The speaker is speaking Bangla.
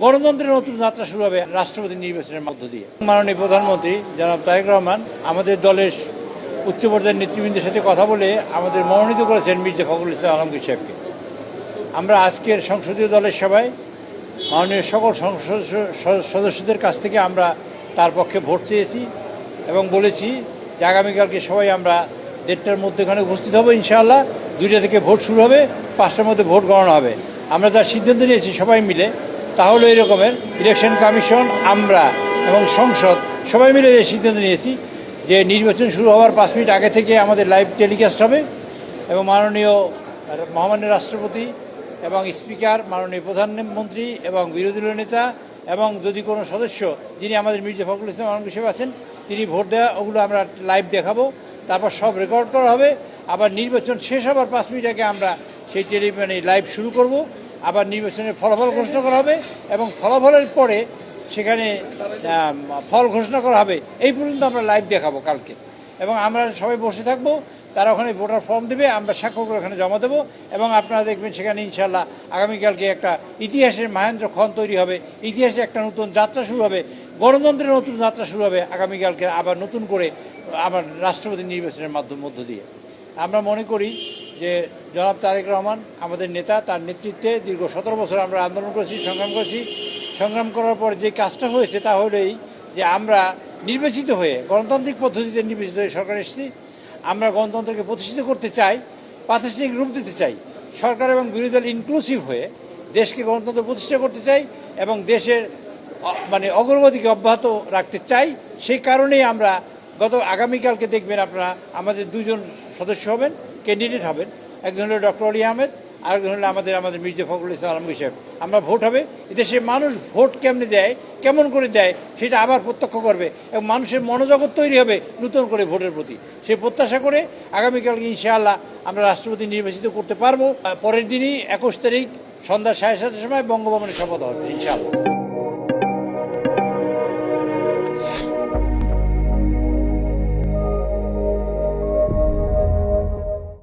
গণতন্ত্রের নতুন যাত্রা শুরু হবে রাষ্ট্রপতি নির্বাচনের মধ্য দিয়ে। মাননীয় প্রধানমন্ত্রী জনাব তারেক রহমান আমাদের দলের উচ্চ পর্যায়ের নেতৃবৃন্দের সাথে কথা বলে আমাদের মনোনীত করেছেন মির্জা ফখরুল ইসলাম আলমগীর সাহেবকে। আমরা আজকের সংসদীয় দলের সভায় মাননীয় সকল সংসদ সদস্যদের কাছ থেকে আমরা তার পক্ষে ভোট চেয়েছি এবং বলেছি যে আগামীকালকে সবাই আমরা 1:30টার মধ্যেখানে উপস্থিত হব। ইনশাআল্লাহ 2টা থেকে ভোট শুরু হবে, 5টার মধ্যে ভোট গণনা হবে। আমরা যার সিদ্ধান্ত নিয়েছি সবাই মিলে তাহলে এই রকমের ইলেকশন কমিশন, আমরা এবং সংসদ সবাই মিলে যে সিদ্ধান্ত নিয়েছি যে নির্বাচন শুরু হওয়ার 5 মিনিট আগে থেকে আমাদের লাইভ টেলিকাস্ট হবে এবং মাননীয় মহামান্য রাষ্ট্রপতি এবং স্পিকার, মাননীয় প্রধানমন্ত্রী এবং বিরোধী দলীয় নেতা এবং যদি কোনো সদস্য যিনি আমাদের মির্জা ফখরুল ইসলাম আলমগীর সাহেব আছেন তিনি ভোট দেওয়া, ওগুলো আমরা লাইভ দেখাবো। তারপর সব রেকর্ড করা হবে। আবার নির্বাচন শেষ হবার 5 মিনিট আগে আমরা সেই লাইভ শুরু করব। আবার নির্বাচনের ফলাফল ঘোষণা করা হবে এবং ফলাফলের পরে সেখানে ফল ঘোষণা করা হবে। এই পর্যন্ত আমরা লাইভ দেখাবো কালকে এবং আমরা সবাই বসে থাকবো। তারা ওখানে ভোটার ফর্ম দেবে, আমরা স্বাক্ষর করে ওখানে জমা দেবো এবং আপনারা দেখবেন সেখানে ইনশাল্লাহ আগামীকালকে একটা ইতিহাসের মহেন্দ্র ক্ষণ তৈরি হবে, ইতিহাসে একটা নতুন যাত্রা শুরু হবে, গণতন্ত্রের নতুন যাত্রা শুরু হবে আগামীকালকে আবার নতুন করে আবার রাষ্ট্রপতি নির্বাচনের মধ্য দিয়ে। আমরা মনে করি যে জনাব তারেক রহমান আমাদের নেতা, তার নেতৃত্বে দীর্ঘ 17 বছর আমরা আন্দোলন করেছি, সংগ্রাম করেছি। সংগ্রাম করার পর যে কাজটা হয়েছে তা হলেই যে আমরা নির্বাচিত হয়ে গণতান্ত্রিক পদ্ধতিতে নির্বাচিত হয়ে সরকার এসেছি। আমরা গণতন্ত্রকে প্রতিষ্ঠিত করতে চাই, প্রাতিষ্ঠানিক রূপ দিতে চাই, সরকার এবং বিরোধী দল ইনক্লুসিভ হয়ে দেশকে গণতন্ত্র প্রতিষ্ঠা করতে চাই এবং দেশের অগ্রগতিকে অব্যাহত রাখতে চাই। সেই কারণেই আমরা আগামীকালকে দেখবেন আপনারা আমাদের 2 জন সদস্য হবেন, ক্যান্ডিডেট হবেন। একজন হলো ডক্টর অলি আহমেদ, আরেকজন হলো আমাদের মির্জা ফখরুল ইসলাম আলমগীর সাহেব। আমরা ভোট হবে, এদেশের মানুষ ভোট কেমনে দেয়, কেমন করে দেয় সেটা আবার প্রত্যক্ষ করবে এবং মানুষের মনোজগৎ তৈরি হবে নতুন করে ভোটের প্রতি। সেই প্রত্যাশা করে আগামীকালকে ইনশাআল্লাহ আমরা রাষ্ট্রপতি নির্বাচিত করতে পারবো। পরের দিনই 21 তারিখ সন্ধ্যা 7:30টার সময় বঙ্গভবনে শপথ হবে ইনশাআল্লাহ।